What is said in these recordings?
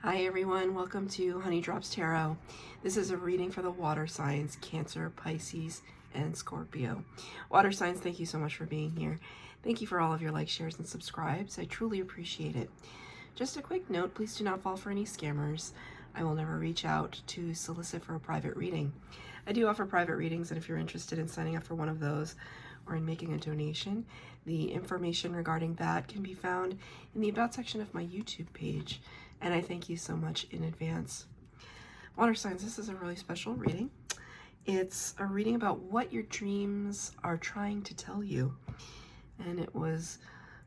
Hi everyone, welcome to Honey Drops Tarot. This is a reading for the water signs, Cancer, Pisces, and Scorpio. Water signs, thank you so much for being here. Thank you for all of your likes, shares, and subscribes. I truly appreciate it. Just a quick note, please do not fall for any scammers. I will never reach out to solicit for a private reading. I do offer private readings, and if you're interested in signing up for one of those or in making a donation, the information regarding that can be found in the About section of my YouTube page. And I thank you so much in advance. Water signs, this is a really special reading. It's a reading about what your dreams are trying to tell you. And it was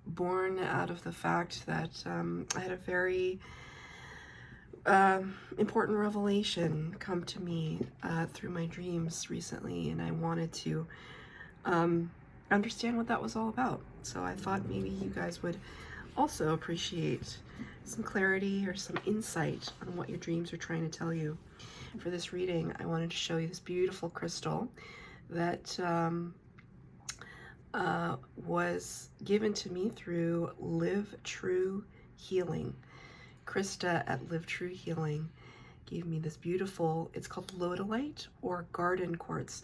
born out of the fact that I had a very important revelation come to me through my dreams recently, and I wanted to understand what that was all about. So I thought maybe you guys would also appreciate some clarity or some insight on what your dreams are trying to tell you. For this reading, I wanted to show you this beautiful crystal that was given to me through Live True Healing. Krista at Live True Healing gave me this beautiful, it's called lodolite or garden quartz.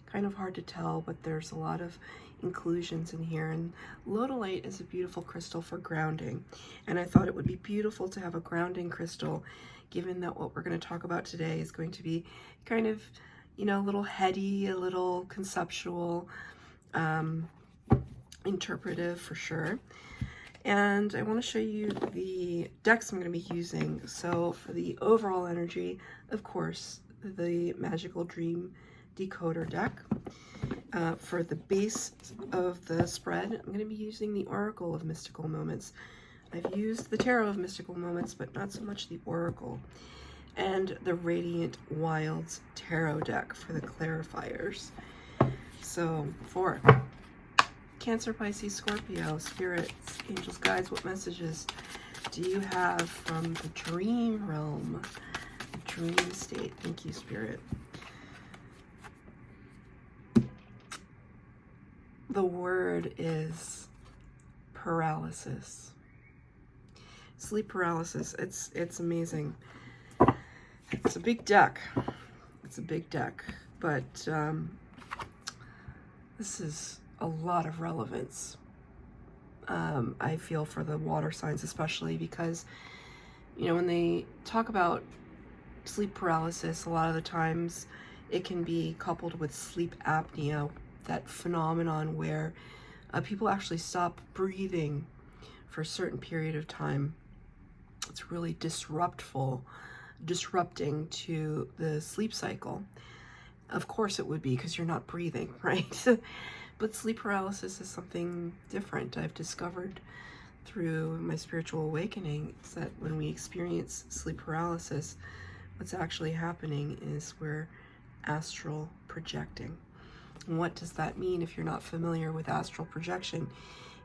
Kind of hard to tell, but there's a lot of inclusions in here, and lodolite is a beautiful crystal for grounding, and I thought it would be beautiful to have a grounding crystal, given that what we're going to talk about today is going to be kind of, you know, a little heady, a little conceptual, interpretive for sure. And I want to show you the decks I'm going to be using. So for the overall energy, of course, the Magical Dream Decoder deck. For the base of the spread, I'm going to be using the Oracle of Mystical Moments. I've used the Tarot of Mystical Moments, but not so much the Oracle. And the Radiant Wilds Tarot deck for the clarifiers. So for Cancer, Pisces, Scorpio, spirits, angels, guides, what messages do you have from the dream realm, the dream state? Thank you, Spirit. The word is paralysis. Sleep paralysis. It's amazing. It's a big deck. It's a big deck, but this is a lot of relevance. I feel for the water signs, especially because, you know, when they talk about sleep paralysis, a lot of the times it can be coupled with sleep apnea, that phenomenon where people actually stop breathing for a certain period of time. It's really disrupting to the sleep cycle. Of course it would be, because you're not breathing, right? But sleep paralysis is something different. I've discovered through my spiritual awakening is that when we experience sleep paralysis, what's actually happening is we're astral projecting. And what does that mean if you're not familiar with astral projection?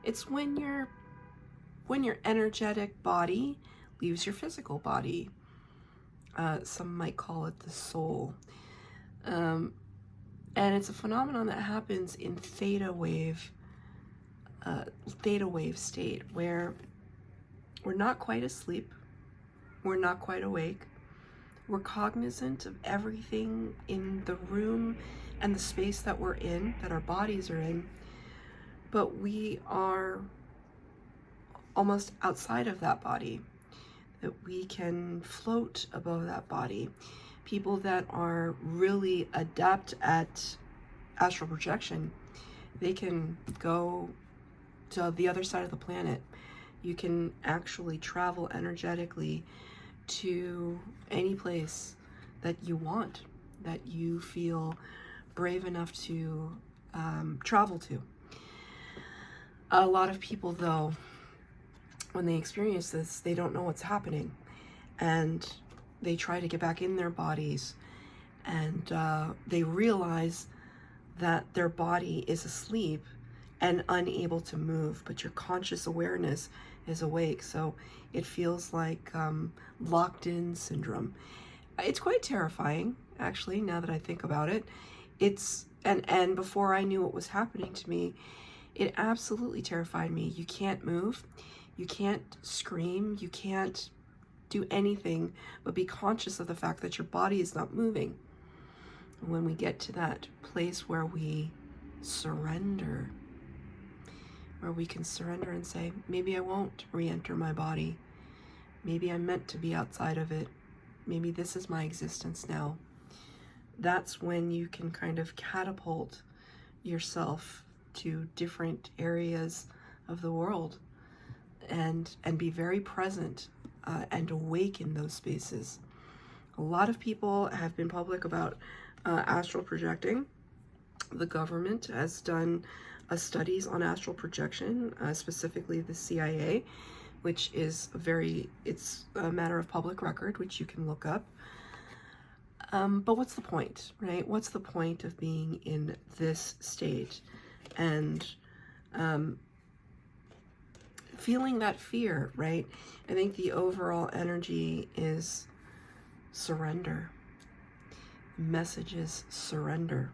It's when your energetic body leaves your physical body. Some might call it the soul. And it's a phenomenon that happens in theta wave state, where we're not quite asleep, we're not quite awake, we're cognizant of everything in the room and the space that we're in, that our bodies are in, but we are almost outside of that body, that we can float above that body. People that are really adept at astral projection, they can go to the other side of the planet. You can actually travel energetically to any place that you want, that you feel brave enough to travel to. A lot of people, though, when they experience this, they don't know what's happening, and they try to get back in their bodies, and they realize that their body is asleep and unable to move, but your conscious awareness is awake. So it feels like locked in syndrome. It's quite terrifying, actually, now that I think about it. It's and before I knew what was happening to me, it absolutely terrified me. You can't move, you can't scream, you can't do anything but be conscious of the fact that your body is not moving. And when we get to that place where we surrender, where we can surrender and say, maybe I won't re-enter my body. Maybe I'm meant to be outside of it. Maybe this is my existence now. That's when you can kind of catapult yourself to different areas of the world and be very present and awake in those spaces. A lot of people have been public about astral projecting. The government has done studies on astral projection, specifically the CIA, which is it's a matter of public record, which you can look up. But what's the point, right? What's the point of being in this state and feeling that fear, right? I think the overall energy is surrender. The message is surrender.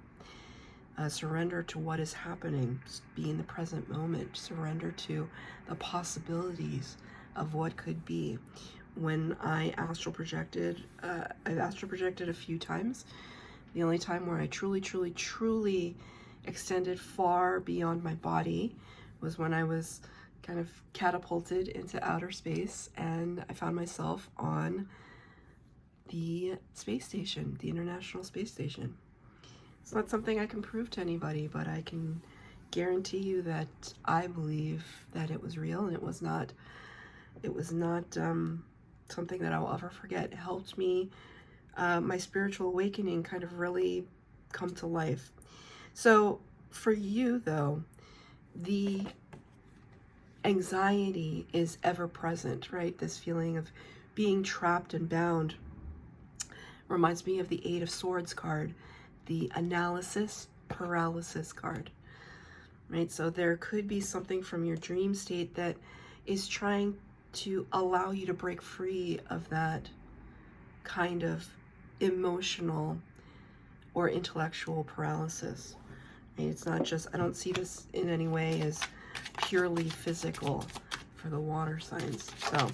Surrender to what is happening. Just be in the present moment. Surrender to the possibilities of what could be. When I astral projected, I've astral projected a few times. The only time where I truly extended far beyond my body was when I was kind of catapulted into outer space and I found myself on the space station, the International Space Station. It's not something I can prove to anybody, but I can guarantee you that I believe that it was real, and it was not something that I'll ever forget. It helped me, my spiritual awakening kind of really come to life. So for you though, the anxiety is ever present, right? This feeling of being trapped and bound reminds me of the Eight of Swords card, the analysis paralysis card, right? So there could be something from your dream state that is trying to allow you to break free of that kind of emotional or intellectual paralysis. And it's not just, I don't see this in any way as purely physical for the water signs. So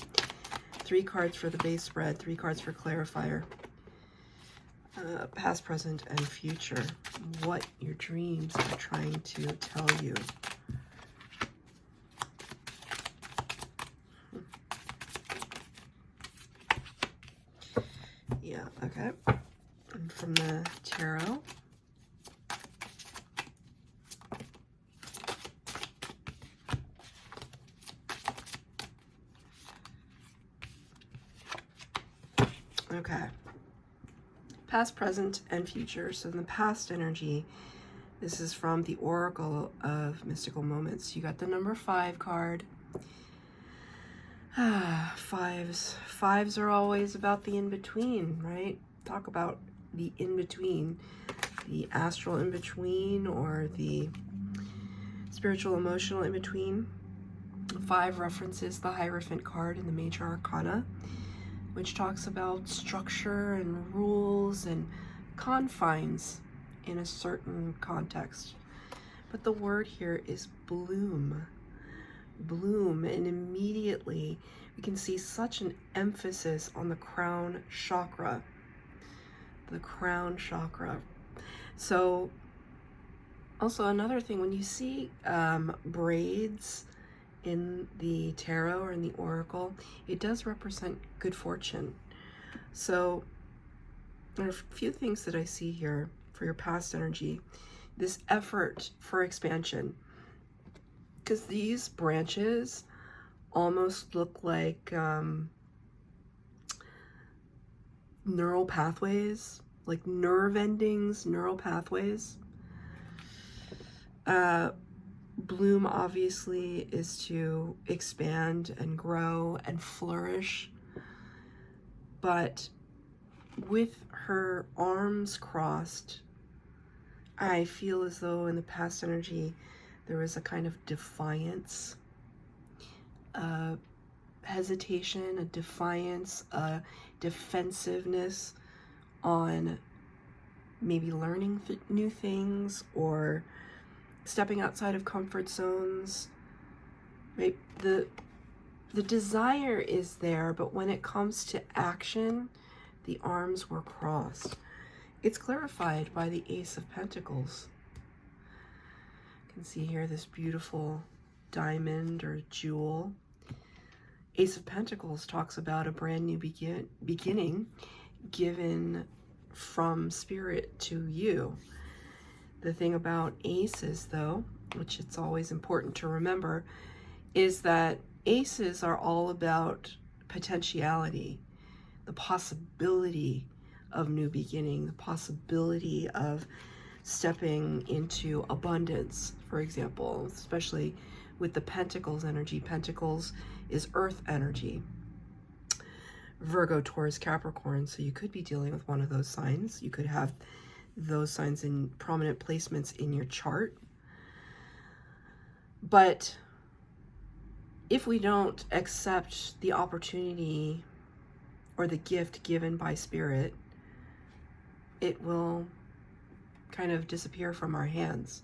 3 cards for the base spread, 3 cards for clarifier. Past, present, and future. What your dreams are trying to tell you. Yeah, okay. And from the tarot. Okay. Past, present, and future. So in the past energy, this is from the Oracle of Mystical Moments. You got the number 5 card. Fives are always about the in-between, right? Talk about the in-between, the astral in-between, or the spiritual emotional in-between. 5 references the Hierophant card in the Major Arcana, which talks about structure and rules and confines in a certain context. But the word here is bloom. Bloom, and immediately we can see such an emphasis on the crown chakra. The crown chakra. So also another thing, when you see braids in the tarot or in the oracle, it does represent good fortune. So there are a few things that I see here for your past energy. This effort for expansion, because these branches almost look like neural pathways, like nerve endings, neural pathways. Bloom obviously is to expand and grow and flourish, but with her arms crossed, I feel as though in the past energy there was a kind of defiance, hesitation, a defiance, a defensiveness on maybe learning new things or stepping outside of comfort zones, right? The The desire is there, but when it comes to action, the arms were crossed. It's clarified by the Ace of Pentacles. You can see here this beautiful diamond or jewel. Ace of Pentacles talks about a brand new beginning given from spirit to you. The thing about aces, though, which it's always important to remember, is that aces are all about potentiality, the possibility of new beginning, the possibility of stepping into abundance, for example, especially with the Pentacles energy. Pentacles is earth energy. Virgo, Taurus, Capricorn. So you could be dealing with one of those signs. You could have those signs in prominent placements in your chart. But if we don't accept the opportunity or the gift given by spirit, it will kind of disappear from our hands.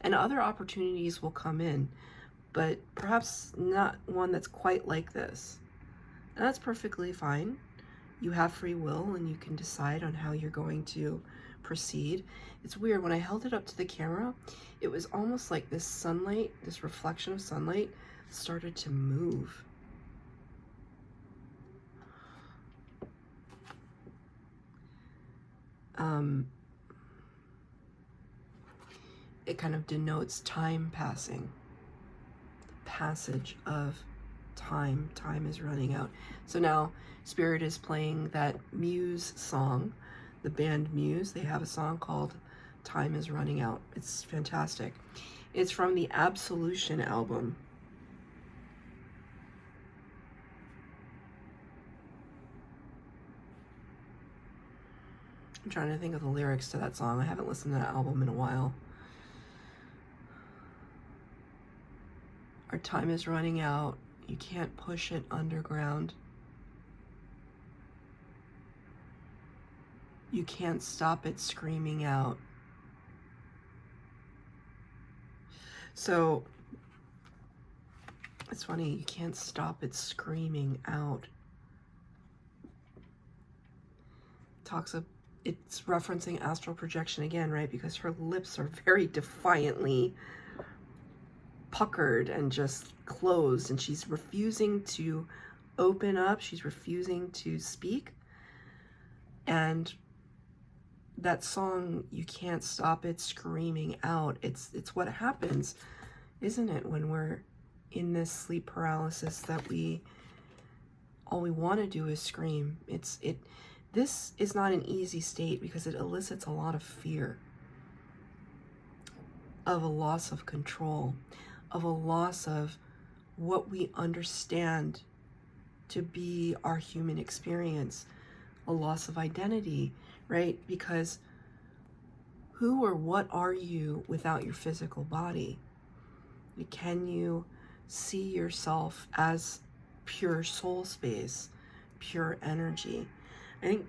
And other opportunities will come in, but perhaps not one that's quite like this. And that's perfectly fine. You have free will and you can decide on how you're going to proceed. It's weird, when I held it up to the camera, it was almost like this sunlight, this reflection of sunlight started to move. It kind of denotes time passing, passage of time. Time is running out. So now Spirit is playing that Muse song, the band Muse. They have a song called Time is Running Out. It's fantastic. It's from the Absolution album. I'm trying to think of the lyrics to that song. I haven't listened to that album in a while. Our time is running out. You can't push it underground. You can't stop it screaming out. So it's funny, you can't stop it screaming out. It's referencing astral projection again, right? Because her lips are very defiantly puckered and just closed, and she's refusing to open up. She's refusing to speak. And that song, you can't stop it screaming out. It's what happens, isn't it, when we're in this sleep paralysis, that all we want to do is scream. This is not an easy state because it elicits a lot of fear, of a loss of control, of a loss of what we understand to be our human experience, a loss of identity, right? Because who or what are you without your physical body? Can you see yourself as pure soul space, pure energy? I think,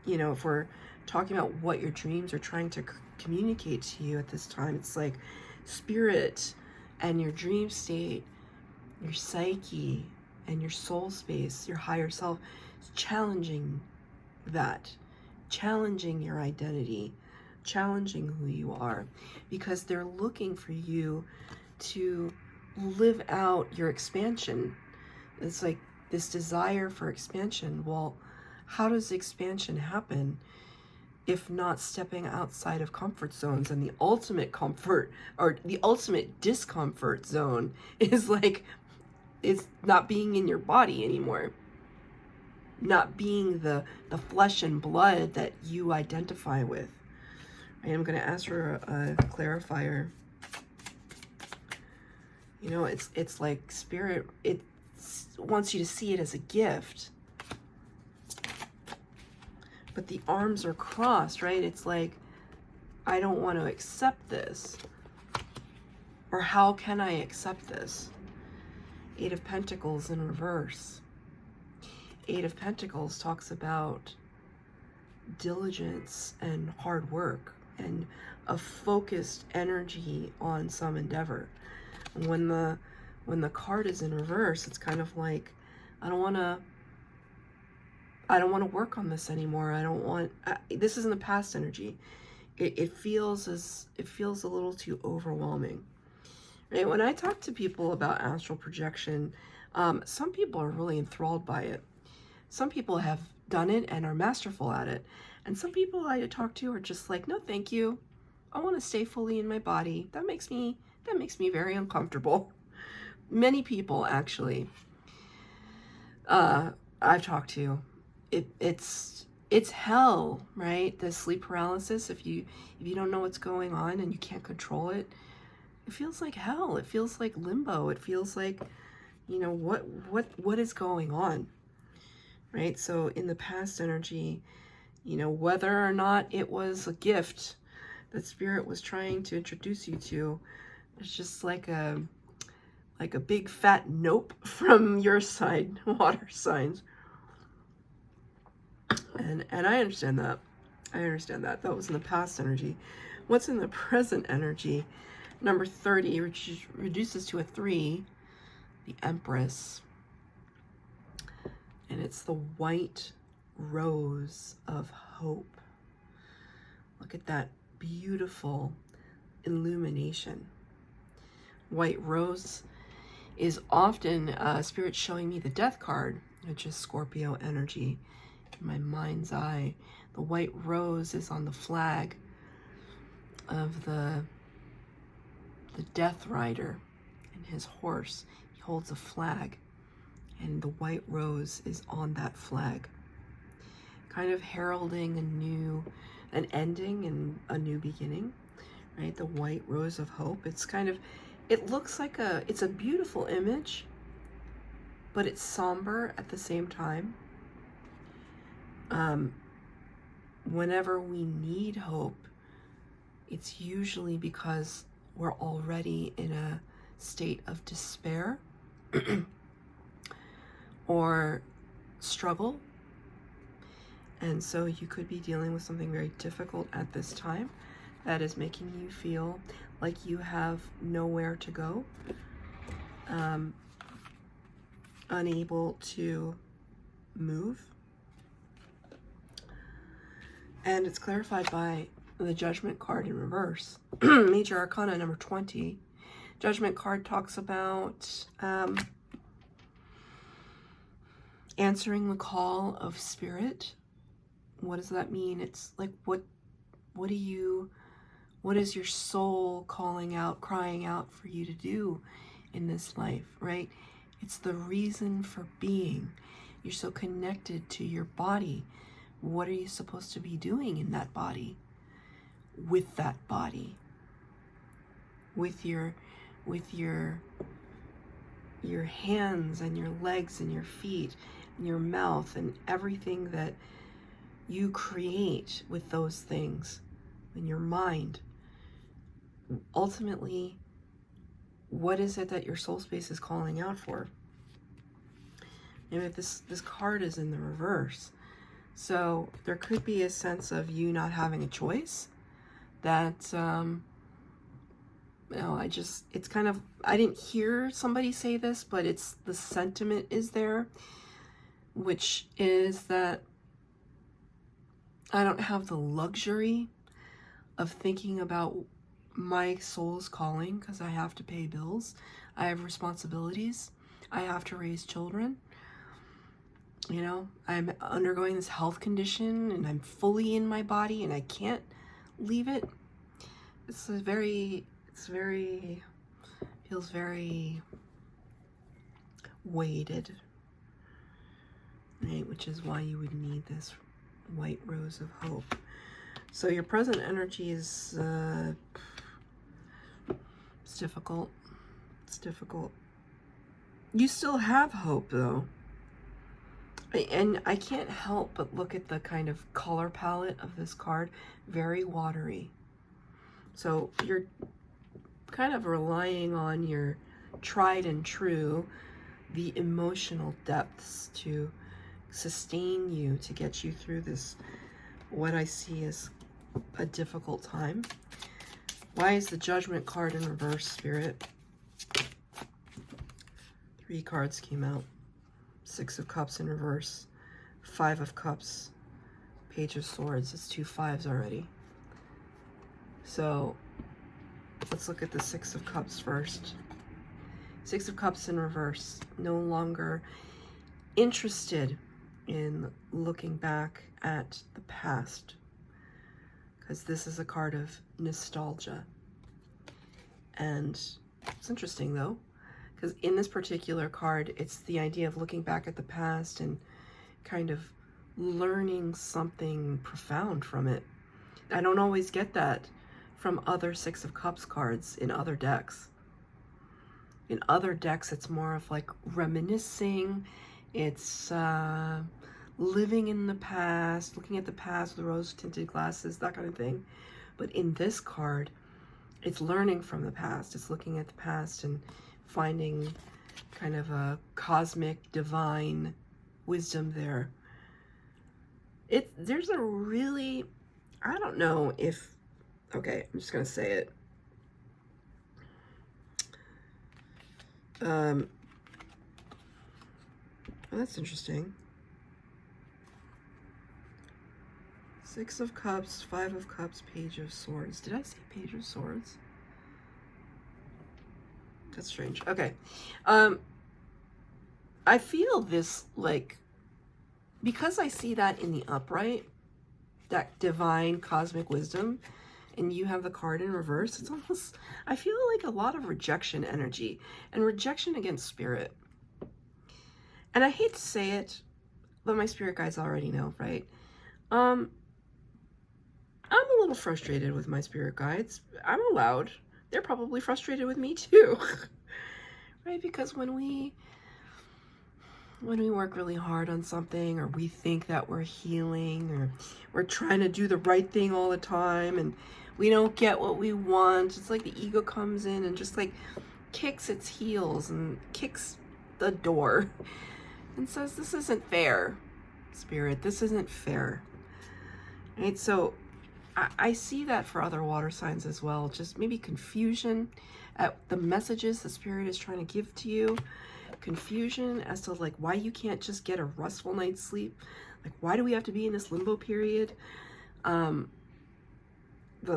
if we're talking about what your dreams are trying to communicate to you at this time, it's like spirit and your dream state, your psyche and your soul space, your higher self, is challenging that, challenging your identity, challenging who you are, because they're looking for you to live out your expansion. It's like this desire for expansion. Well, how does expansion happen if not stepping outside of comfort zones? And the ultimate comfort, or the ultimate discomfort zone, is not being in your body anymore, not being the flesh and blood that you identify with. I am going to ask for a clarifier. It's like spirit, it wants you to see it as a gift, but the arms are crossed, right? It's like, I don't want to accept this. Or how can I accept this? Eight of Pentacles in reverse. Eight of Pentacles talks about diligence and hard work and a focused energy on some endeavor. When the when the card is in reverse, it's kind of like, I don't want to work on this anymore. This isn't the past energy. It feels a little too overwhelming. Right? When I talk to people about astral projection, some people are really enthralled by it. Some people have done it and are masterful at it. And some people I talk to are just like, no, thank you. I want to stay fully in my body. That makes me very uncomfortable. Many people, actually, I've talked to, it's hell, right? The sleep paralysis. If you don't know what's going on and you can't control it, it feels like hell. It feels like limbo. It feels like, you know, what is going on, right? So in the past energy, you know, whether or not it was a gift that Spirit was trying to introduce you to, it's just like a big fat nope from your side, water signs. And I understand that. I understand that. That was in the past energy. What's in the present energy? Number 30, which reduces to a 3, the Empress. And it's the white rose of hope. Look at that beautiful illumination. White rose is often Spirit showing me the Death card, which is Scorpio energy. In my mind's eye, the white rose is on the flag of the Death Rider and his horse. He holds a flag, and the white rose is on that flag, kind of heralding an ending and a new beginning, right? The white rose of hope. It looks like it's a beautiful image, but it's somber at the same time. Whenever we need hope, it's usually because we're already in a state of despair or struggle. And so you could be dealing with something very difficult at this time that is making you feel like you have nowhere to go, unable to move. And it's clarified by the Judgment card in reverse. Major Arcana number 20. Judgment card talks about answering the call of Spirit. What does that mean? It's like, what is your soul calling out, crying out for you to do in this life, right? It's the reason for being. You're so connected to your body. What are you supposed to be doing in that body? With that body? With your hands and your legs and your feet and your mouth and everything that you create with those things in your mind. Ultimately, what is it that your soul space is calling out for? Maybe this card is in the reverse. So there could be a sense of you not having a choice that, it's kind of, I didn't hear somebody say this, but the sentiment is there, which is that I don't have the luxury of thinking about my soul's calling because I have to pay bills. I have responsibilities. I have to raise children. You know, I'm undergoing this health condition and I'm fully in my body and I can't leave it. Feels very weighted, right? Which is why you would need this white rose of hope. So your present energy is, it's difficult. It's difficult. You still have hope though. And I can't help but look at the kind of color palette of this card, very watery. So you're kind of relying on your tried and true, the emotional depths to sustain you, to get you through this, what I see as a difficult time. Why is the Judgment card in reverse, Spirit? Three cards came out. Six of Cups in reverse. Five of Cups. Page of Swords. It's 2 5s already. So let's look at the Six of Cups first. Six of Cups in reverse. No longer interested in looking back at the past, because this is a card of nostalgia. And it's interesting though, because in this particular card, it's the idea of looking back at the past and kind of learning something profound from it. I don't always get that from other Six of Cups cards in other decks. In other decks, it's more of like reminiscing. It's living in the past, looking at the past with rose-tinted glasses, that kind of thing. But in this card, it's learning from the past. It's looking at the past and finding kind of a cosmic, divine wisdom there. There's a really, I don't know if, okay, I'm just going to say it. Oh, that's interesting. Six of Cups, Five of Cups, Page of Swords. Did I say Page of Swords? That's strange. Okay. I feel this, like, because I see that in the upright, that divine cosmic wisdom, and you have the card in reverse, it's almost, I feel like a lot of rejection energy and rejection against spirit. And I hate to say it, but my spirit guides already know, right? I'm a little frustrated with my spirit guides. I'm allowed. They're probably frustrated with me too. Right? Because when we work really hard on something, or we think that we're healing, or we're trying to do the right thing all the time, and we don't get what we want, it's like the ego comes in and just like kicks its heels and kicks the door and says, this isn't fair, spirit, this isn't fair. Right? So I see that for other water signs as well, just maybe confusion at the messages the spirit is trying to give to you. Confusion as to like why you can't just get a restful night's sleep. Like, why do we have to be in this limbo period? The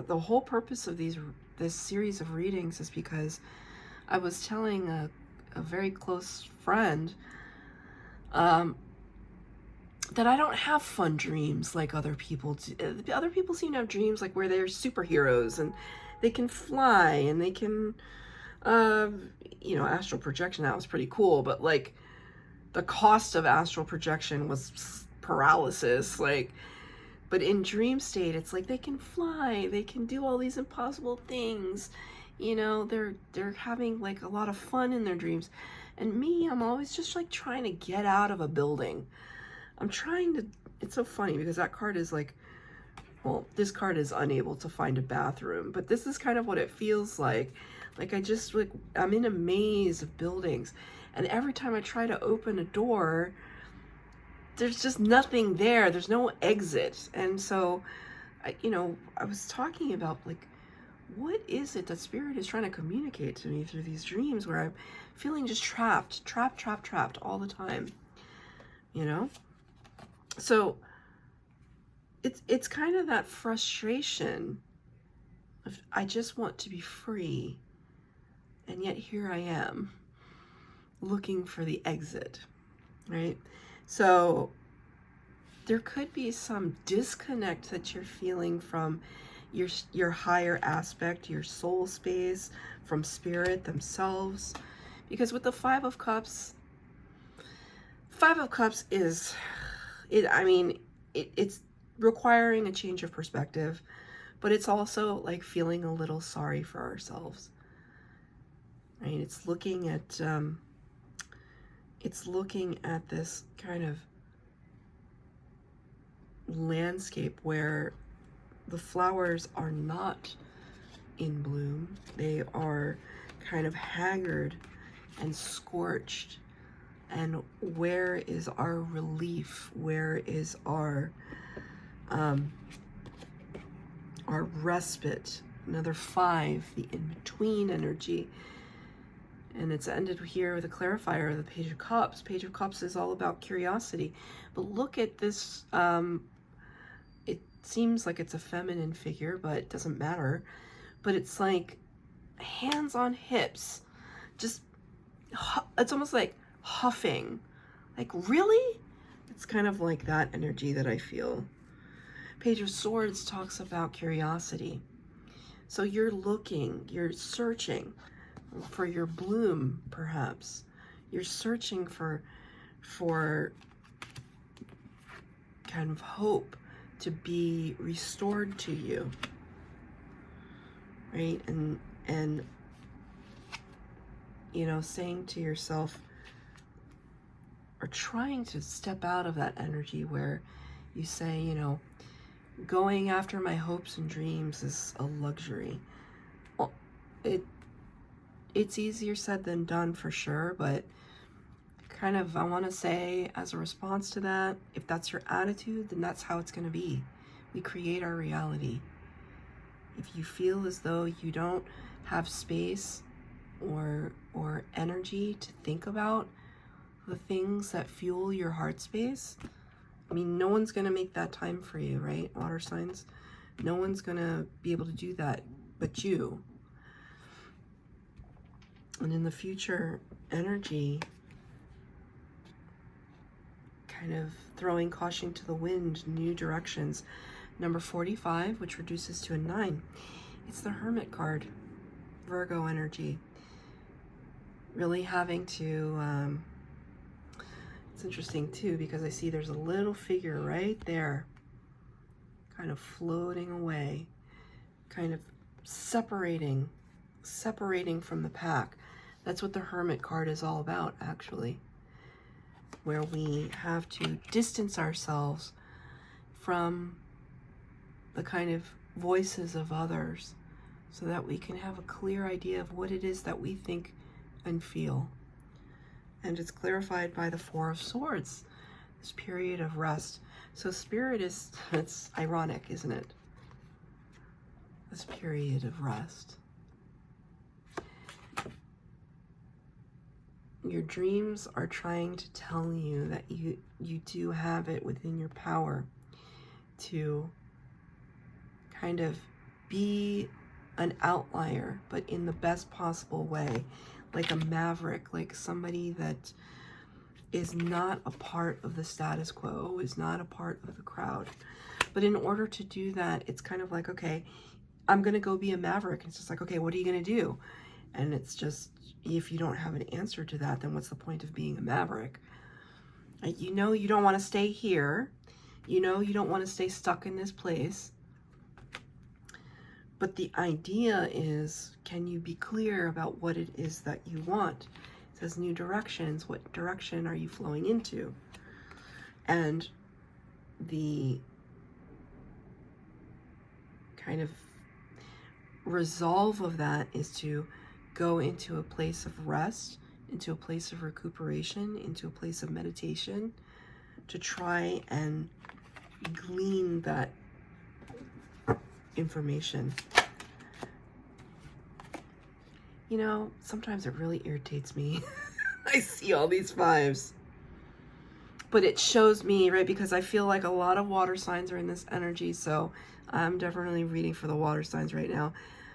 whole purpose of this series of readings is because I was telling a very close friend that I don't have fun dreams like other people do. Other people seem to have dreams like where they're superheroes and they can fly and they can you know, astral projection, that was pretty cool, but like the cost of astral projection was paralysis, like, but in dream state, it's like they can fly, they can do all these impossible things, you know, they're having like a lot of fun in their dreams. And me, I'm always just like trying to get out of a building. I'm trying to, it's so funny because that card is like, well, this card is unable to find a bathroom, but this is kind of what it feels like. Like I'm in a maze of buildings, and every time I try to open a door, there's just nothing there. There's no exit. And so, I was talking about like, what is it that spirit is trying to communicate to me through these dreams where I'm feeling just trapped all the time, you know? So it's kind of that frustration of, I just want to be free. And yet here I am looking for the exit, right? So there could be some disconnect that you're feeling from your higher aspect, your soul space, from spirit themselves. Because with the Five of Cups is, it's requiring a change of perspective, but it's also like feeling a little sorry for ourselves. Right? It's looking at this kind of landscape where the flowers are not in bloom. They are kind of haggard and scorched. And where is our relief? Where is our respite? Another 5, the in-between energy. And it's ended here with a clarifier, the Page of Cups. Page of Cups is all about curiosity. But look at this, it seems like it's a feminine figure, but it doesn't matter. But it's like hands on hips, just, it's almost like huffing. Like, really? It's kind of like that energy that I feel. Page of Swords talks about curiosity. So you're looking, you're searching for your bloom, perhaps. You're searching for kind of hope to be restored to you, right? And you know, saying to yourself, or trying to step out of that energy where you say, you know, going after my hopes and dreams is a luxury. Well, it's easier said than done for sure, but kind of, I want to say as a response to that, if that's your attitude, then that's how it's going to be. We create our reality. If you feel as though you don't have space or energy to think about the things that fuel your heart space, I mean, no one's going to make that time for you, right? Water signs. No one's going to be able to do that but you. And in the future energy, kind of throwing caution to the wind, new directions. Number 45, which reduces to a 9. It's the Hermit card, Virgo energy. Really having to, it's interesting too, because I see there's a little figure right there, kind of floating away, kind of separating from the pack. That's what the Hermit card is all about, actually, where we have to distance ourselves from the kind of voices of others so that we can have a clear idea of what it is that we think and feel. And it's clarified by the Four of Swords, this period of rest. So Spirit is, it's ironic, isn't it? This period of rest. Your dreams are trying to tell you that you do have it within your power to kind of be an outlier, but in the best possible way, like a maverick, like somebody that is not a part of the status quo, is not a part of the crowd. But in order to do that, it's kind of like, okay, I'm going to go be a maverick. It's just like, okay, what are you going to do? And it's just, if you don't have an answer to that, then what's the point of being a maverick? You know you don't want to stay here. You know you don't want to stay stuck in this place. But the idea is, can you be clear about what it is that you want? It says new directions. What direction are you flowing into? And the kind of resolve of that is to go into a place of rest, into a place of recuperation, into a place of meditation, to try and glean that information. You know, sometimes it really irritates me. I see all these 5s. But it shows me, right, because I feel like a lot of water signs are in this energy, so I'm definitely reading for the water signs right now.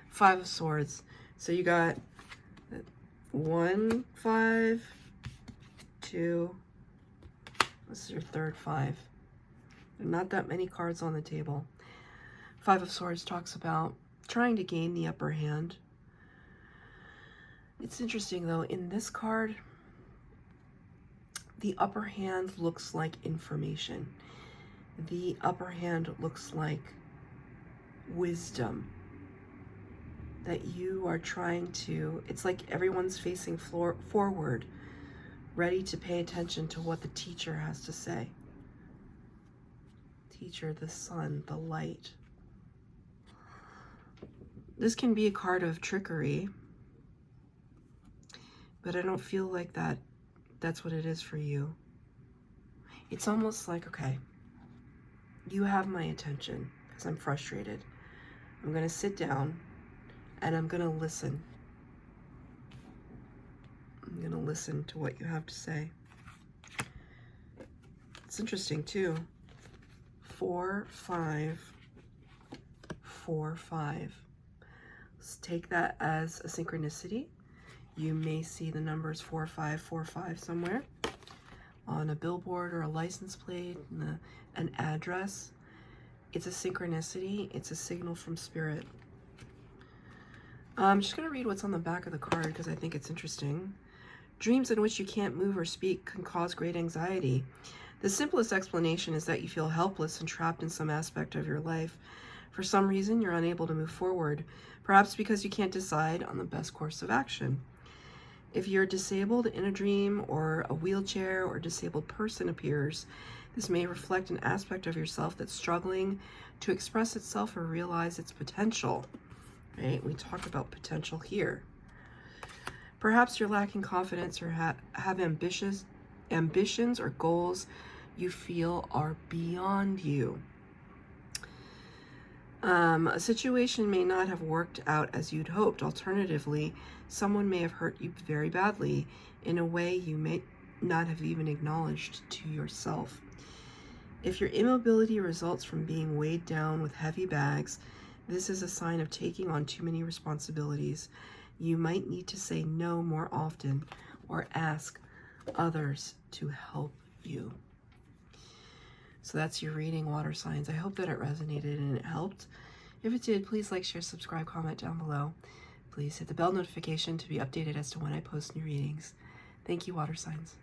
5 of Swords. So you got 1, 5, 2. This is your third 5. There are not that many cards on the table. 5 of Swords talks about trying to gain the upper hand. It's interesting, though, in this card, the upper hand looks like information. The upper hand looks like wisdom. That you are trying to, it's like everyone's facing forward, ready to pay attention to what the teacher has to say. Teacher, the sun, the light. This can be a card of trickery, but I don't feel like that's what it is for you. It's almost like, okay, you have my attention because I'm frustrated. I'm going to sit down and I'm going to listen. I'm going to listen to what you have to say. It's interesting too. 4, 5, 4, 5. Let's take that as a synchronicity. You may see the numbers 4545 somewhere on a billboard or a license plate, an address. It's a synchronicity. It's a signal from spirit. I'm just going to read what's on the back of the card because I think it's interesting. Dreams in which you can't move or speak can cause great anxiety. The simplest explanation is that you feel helpless and trapped in some aspect of your life. For some reason, you're unable to move forward, perhaps because you can't decide on the best course of action. If you're disabled in a dream, or a wheelchair or disabled person appears, this may reflect an aspect of yourself that's struggling to express itself or realize its potential. Right? We talk about potential here. Perhaps you're lacking confidence or have ambitions or goals you feel are beyond you. A situation may not have worked out as you'd hoped. Alternatively, someone may have hurt you very badly in a way you may not have even acknowledged to yourself. If your immobility results from being weighed down with heavy bags, this is a sign of taking on too many responsibilities. You might need to say no more often or ask others to help you. So that's your reading, water signs. I hope that it resonated and it helped. If it did, please like, share, subscribe, comment down below. Please hit the bell notification to be updated as to when I post new readings. Thank you, water signs.